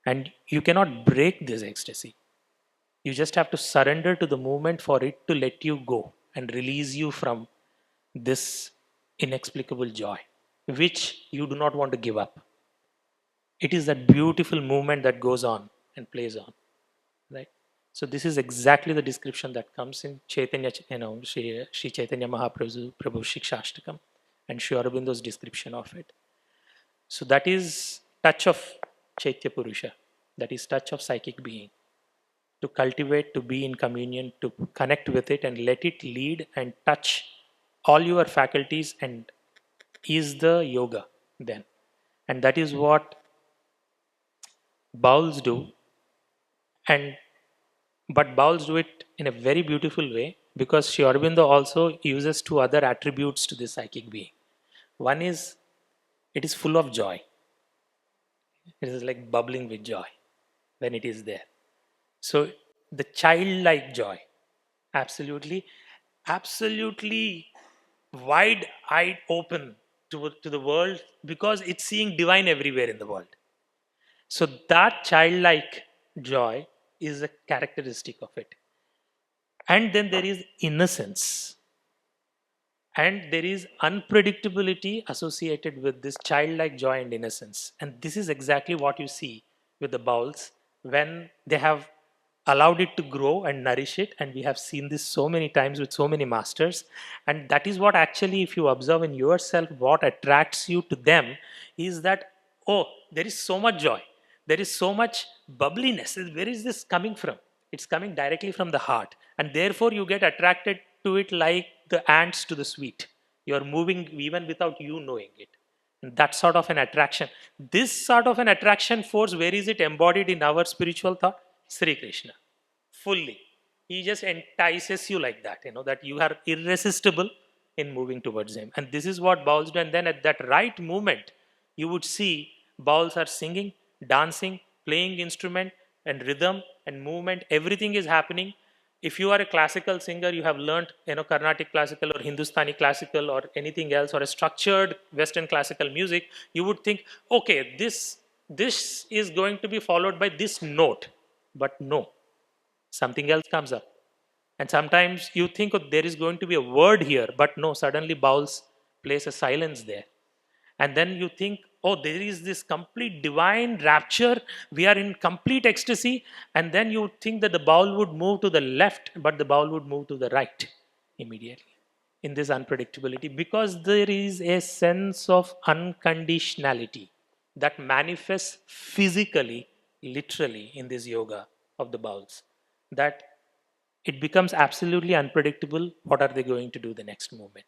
And you cannot break this ecstasy. You just have to surrender to the movement for it to let you go and release you from this inexplicable joy, which you do not want to give up. It is that beautiful movement that goes on and plays on, right? So this is exactly the description that comes in Chaitanya, Sri Chaitanya Mahaprabhu Prabhu Shikshashtakam and Sri Aurobindo's description of it. So that is touch of Chaitya Purusha, that is touch of psychic being. To cultivate, to be in communion, to connect with it and let it lead and touch all your faculties and is the yoga then. And that is what bowls do. And but bowls do it in a very beautiful way because Sri Aurobindo also uses two other attributes to this psychic being. One is it is full of joy. It is like bubbling with joy when it is there. So the childlike joy, absolutely, absolutely wide-eyed open to the world because it's seeing divine everywhere in the world. So that childlike joy is a characteristic of it. And then there is innocence and there is unpredictability associated with this childlike joy and innocence. And this is exactly what you see with the bowls when they have allowed it to grow and nourish it. And we have seen this so many times with so many masters. And that is what actually, if you observe in yourself, what attracts you to them is that, oh, there is so much joy, there is so much bubbliness. Where is this coming from? It's coming directly from the heart. And therefore, you get attracted to it like the ants to the sweet. You're moving even without you knowing it. And that sort of an attraction. This sort of an attraction force, where is it embodied in our spiritual thought? Sri Krishna. Fully. He just entices you like that, that you are irresistible in moving towards him. And this is what bowls do. And then at that right moment, you would see bowls are singing, dancing, playing instrument, and rhythm and movement. Everything is happening. If you are a classical singer, you have learned Carnatic classical or Hindustani classical or anything else or a structured Western classical music, you would think, okay, this is going to be followed by this note. But no, something else comes up. And sometimes you think, oh, there is going to be a word here, but no, suddenly bowls place a silence there. And then you think, oh, there is this complete divine rapture. We are in complete ecstasy. And then you think that the bowl would move to the left, but the bowl would move to the right immediately in this unpredictability because there is a sense of unconditionality that manifests physically, literally in this yoga of the bowls. That it becomes absolutely unpredictable. What are they going to do the next moment?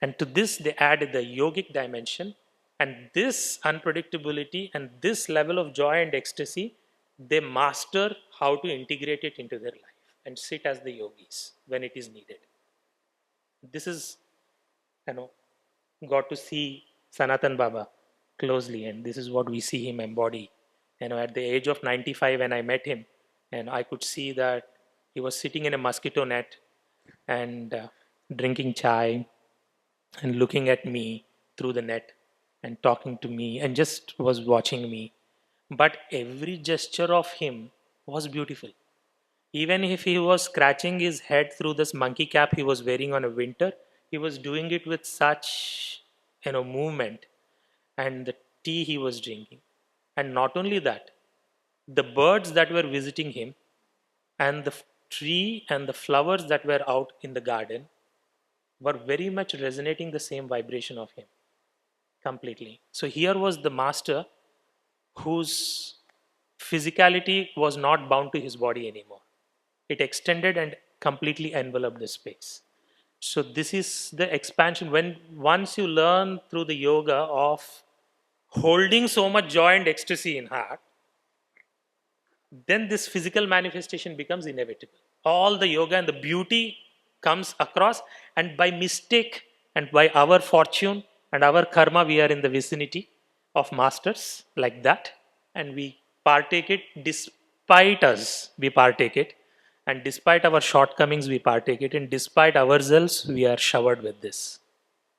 And to this, they add the yogic dimension. And this unpredictability and this level of joy and ecstasy, they master how to integrate it into their life and sit as the yogis when it is needed. This is you know, got to see Sanatan Baba closely, and this is what we see him embody. At the age of 95, when I met him, and I could see that he was sitting in a mosquito net and drinking chai and looking at me through the net and talking to me and just was watching me. But every gesture of him was beautiful. Even if he was scratching his head through this monkey cap he was wearing on a winter, he was doing it with such movement, and the tea he was drinking. And not only that, the birds that were visiting him and the tree and the flowers that were out in the garden were very much resonating the same vibration of him completely. So here was the master whose physicality was not bound to his body anymore. It extended and completely enveloped the space. So this is the expansion. When once you learn through the yoga of holding so much joy and ecstasy in heart, then this physical manifestation becomes inevitable. All the yoga and the beauty comes across, and by mistake and by our fortune and our karma, we are in the vicinity of masters like that, and we partake it despite us, we partake it, and despite our shortcomings, we partake it, and despite ourselves, we are showered with this.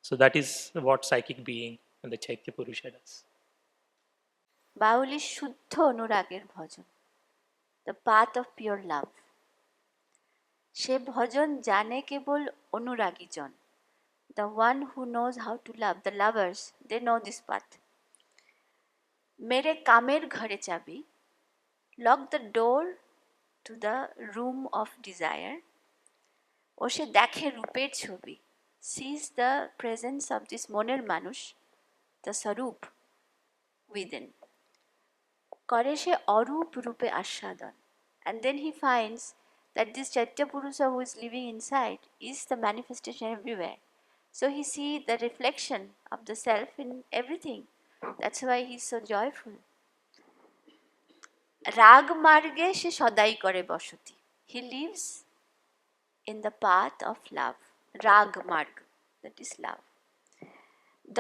So that is what psychic being and the Chaitya Purusha does. বাউলি শুদ্ধ অনুরাগের ভজন, the path of pure love. সে ভজন জানে কেবল অনুরাগী জন, the one who knows how to love, the lovers, they know this path. মেরে কামের ঘরে চাবি, lock the door to the room of desire. ও সে দেখে রূপের ছবি, sees the presence of this মনের মানুষ, the স্বরূপ within. করে সে অরূপ রূপে আস্বাদন, and then he finds that this Chaitya Purusha who is living inside is the manifestation everywhere. So he sees the reflection of the self in everything. That's why he is so joyful. রাগ মার্গে সে সদাই করে বসতি. He lives in the path of love. রাগ মার্গ, that is love.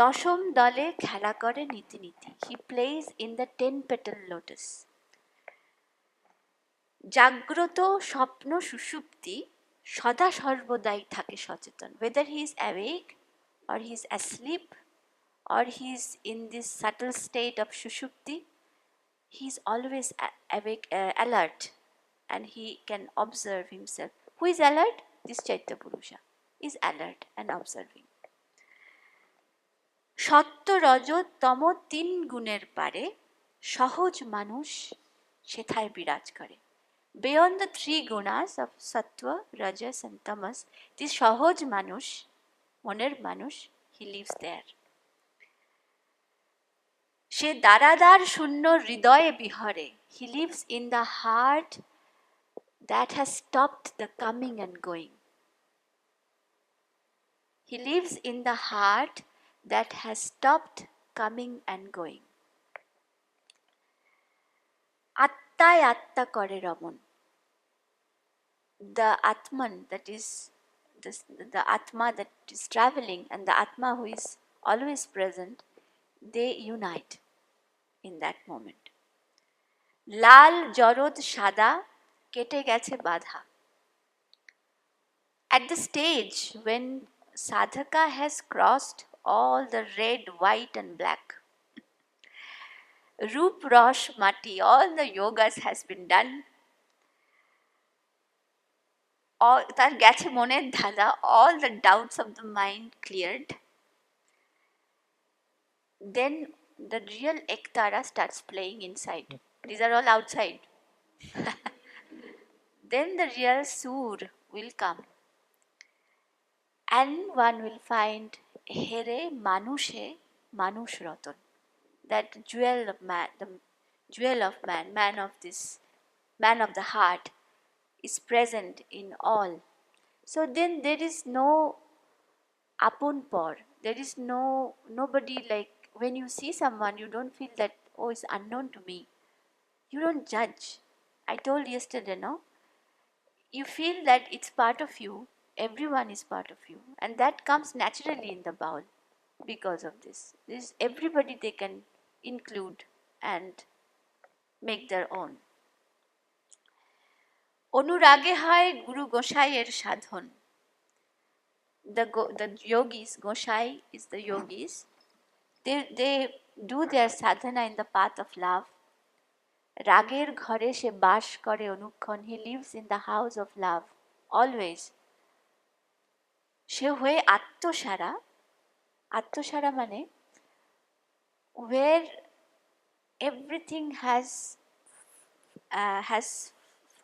দশম দলে খেলা করে নীতি নীতি. He plays in the 10-petal lotus. জাগ্রত স্বপ্ন সুষুপ্তি সদা সর্বদাই থাকে সচেতন. Whether he is awake or he is asleep or he is in this subtle state of sushupti, he is always awake, alert, and he can observe himself. Who is alert? This Chaitya Purusha is alert and observing. সত্য রজ তম তিন গুণের পারে সহজ মানুষ সেথায় বিরাজ করে. Beyond the three gunas of sattva, rajas and tamas, this সহজ মানুষ, মনের মানুষ, he lives there. সে দারাদার শূন্য হৃদয়ে বিহরে. He lives in the heart that has stopped the coming and going. He lives in the heart that has stopped coming and going. আত্মায় আত্মা করে রমণ. The Atman, that is the Atma that is traveling, and the Atma who is always present, they unite in that moment. লাল জরদ সাদা কেটে গেছে বাধা. At the stage when sadhaka has crossed all the red, white and black, Roop Rosh Mati, all the yogas has been done. All তার গেছে মনের ধাঁধা, all the doubts of the mind cleared. Then the real Ektara starts playing inside. These are all outside. Then the real Sur will come. And one will find Here Manushe Manush Ratan. That jewel of man, the jewel of man, man of the heart, is present in all. So then there is no apun por. There is nobody like when you see someone, you don't feel that, oh, it's unknown to me. You don't judge. I told yesterday, no? You feel that it's part of you, Everyone is part of you, and that comes naturally in the bowl because of this. This everybody they can include and make their own. অনুরাগে হয় গুরু গোসাইয়ের সাধন. The yogis, Gosai is the yogis. They do their sadhana in the path of love. রাগের ঘরে সে বাস করে অনুক্ষণ. He lives in the house of love always. সে হয়ে আত্মসারা. আত্মসারা মানে where everything has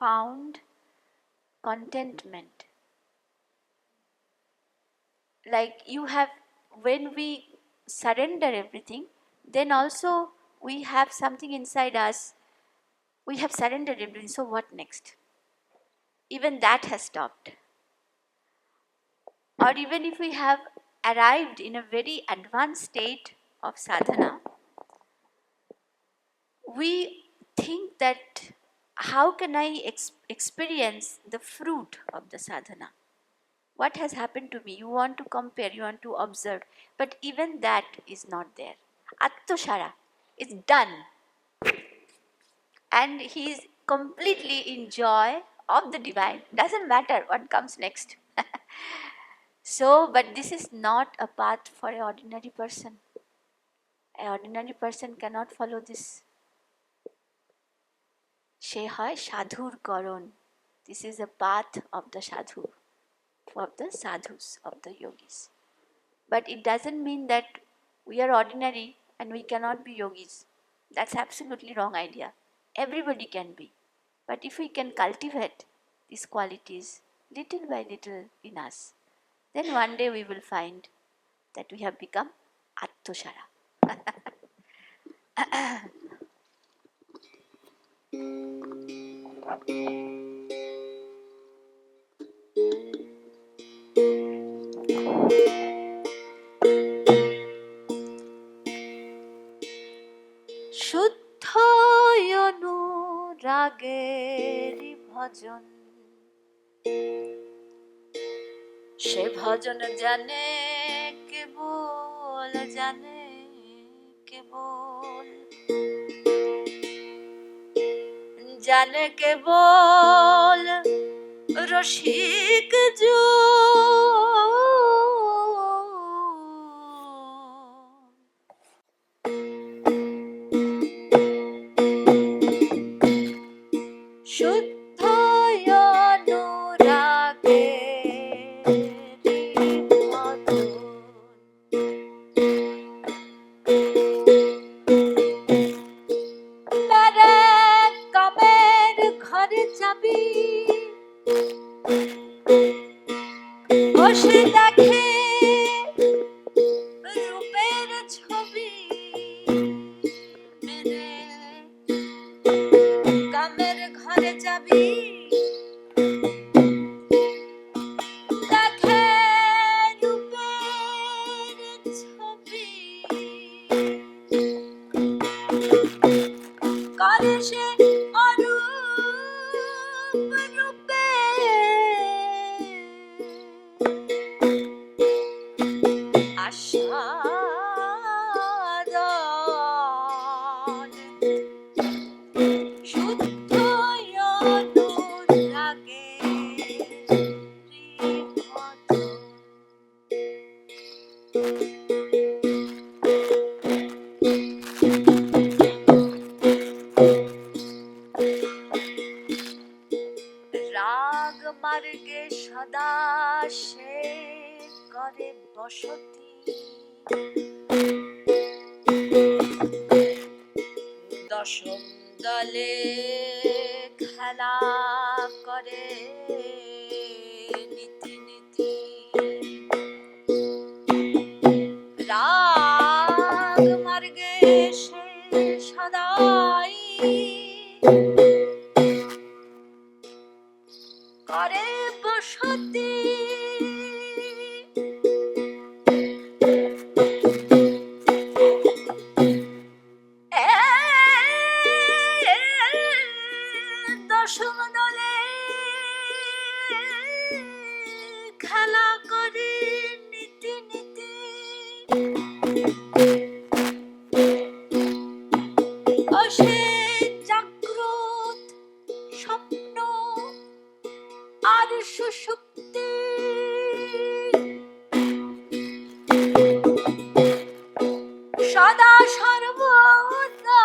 found contentment. Like you have, when we surrender everything, then also we have something inside us. We have surrendered everything, so what next? Even that has stopped. Or even if we have arrived in a very advanced state of sadhana, we think that how can I experience the fruit of the sadhana? What has happened to me? You want to compare, you want to observe, but even that is not there. Attoshara is done, and he is completely in joy of the divine. Doesn't matter what comes next. So, but this is not a path for an ordinary person. An ordinary person cannot follow this. She hoy sadhur karon. This is a path of the sadhu, of the sadhus, of the yogis. But it doesn't mean that we are ordinary and we cannot be yogis. That's absolutely wrong idea. Everybody can be. But if we can cultivate these qualities little by little in us, then one day we will find that we have become Attoshara. শুদ্ধ অনুরাগেরই ভজন, সে ভজন জানে কেবল, জানে কেবল, জানে কেবল রসিক শুদ্ধ অনুরাগেরই ভজন, মেরে কামের ঘরে যাবি, বসে দেখে রূপের ছবি, মেরে কামের ঘরে যাবি, দেখে রূপের ছবি, করে সে অরূপ রূপে আস্বাদন, শুদ্ধ অনুরাগেরই ভজন। রাগ মার্গে সদা সে করে বসতি, দশম দলে খেলা করে নীতি নীতি, রাগ মার্গে সে সদাই করে বসতি, দশম দলে খেলা করে নীতি নীতি আসে জাগ্রত স্বপ্ন আর সুষুপ্তি সদা সর্বদাই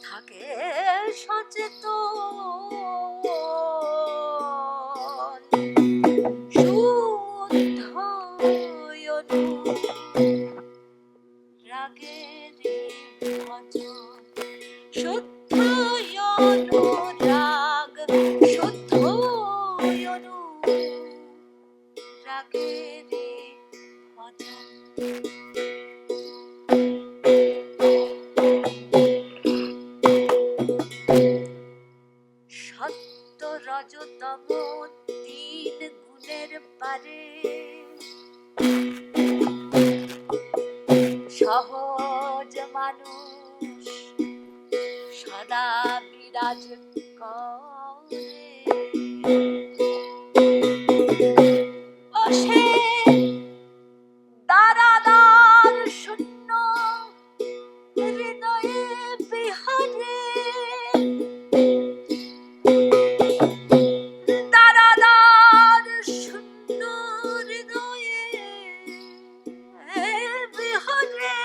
থাকে সচেতন শুদ্ধ রাগের ভজন শুদ্ধ রাগ শুদ্ধ রাগের ভজন সত্য রজতম তিন গুণের পারে সহজ মানুষ সদা বিরাজ করে সে দারাদার শূন্য হৃদয়ে বিহারে দারাদার শূন্য হৃদয়ে বিহারে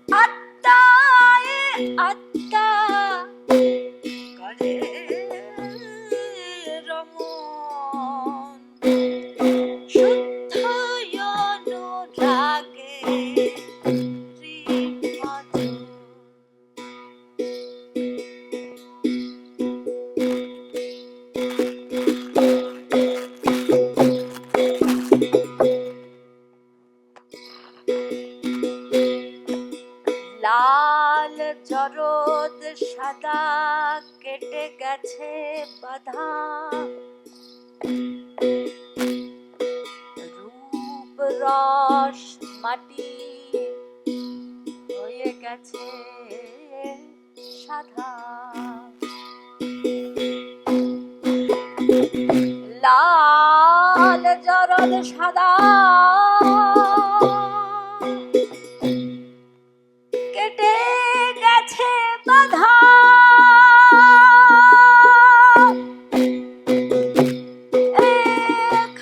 আত্মায় আত্মা করে রমণ শুদ্ধ অনুরাগে ত্রিভজন লাল জরদ সাদা কেটে গেছে বাধা রূপ রস মাটি হয়ে গেছে সাধা লাল জরদ সাদা কেটে গেছে বাধা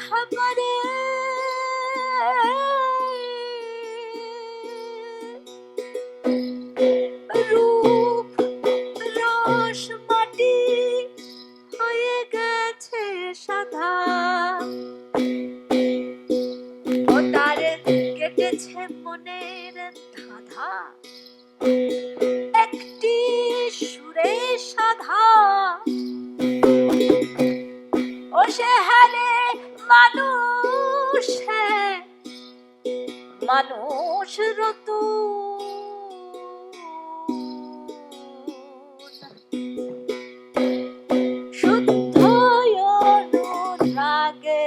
খবরে রূপ রস মাটি হয়ে গেছে সাদা ও তারে কেটেছে মনের ধাঁধা একটি সুরে সাধা ও সে হারে মানুষ মানুষ রতু শুদ্ধ অনুরাগের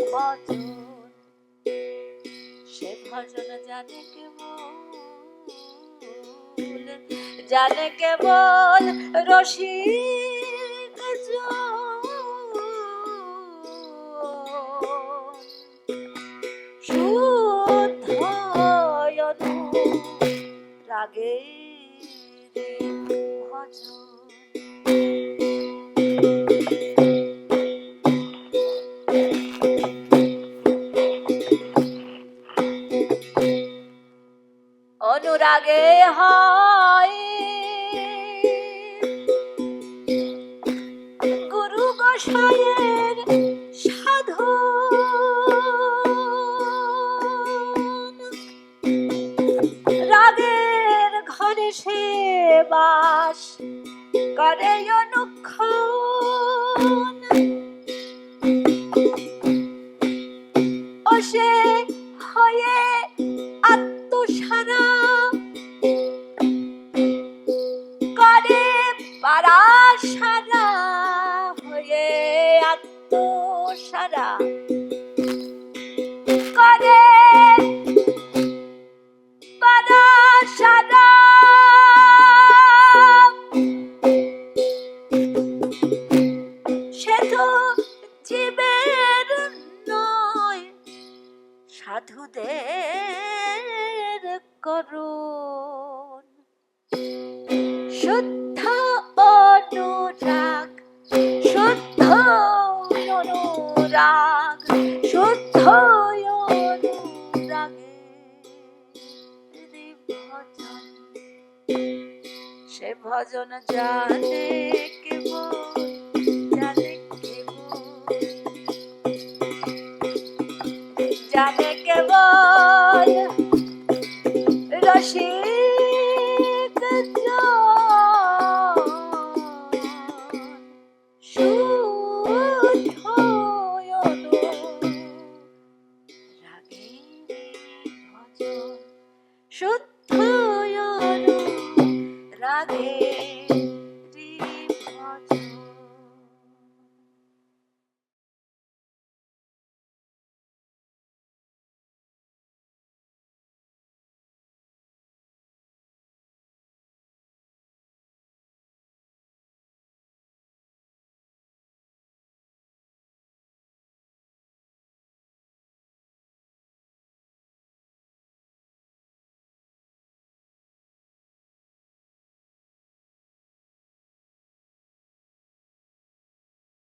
ভজন সে ভজন জানে কেবল রসিক শুদ্ধ অনুরাগের ভজন অনুরাগে হয় গুরু গোসাইয়ের সাধন রাগের ঘরে সে বাস করে অনুক্ষণ ও সে হয়ে আত্মসারা করে পারা সারা হয়ে আত্মসারা করে পারা সারা করুন শুদ্ধ অনুরাগ শুদ্ধ অনুরাগ শুদ্ধ অনুরাগে ভজন সে ভজন জানে কেবল জানে কেবল জানে কেবল রসিক জন শুদ্ধ অনুরাগে ভজন শুদ্ধ অনুরাগে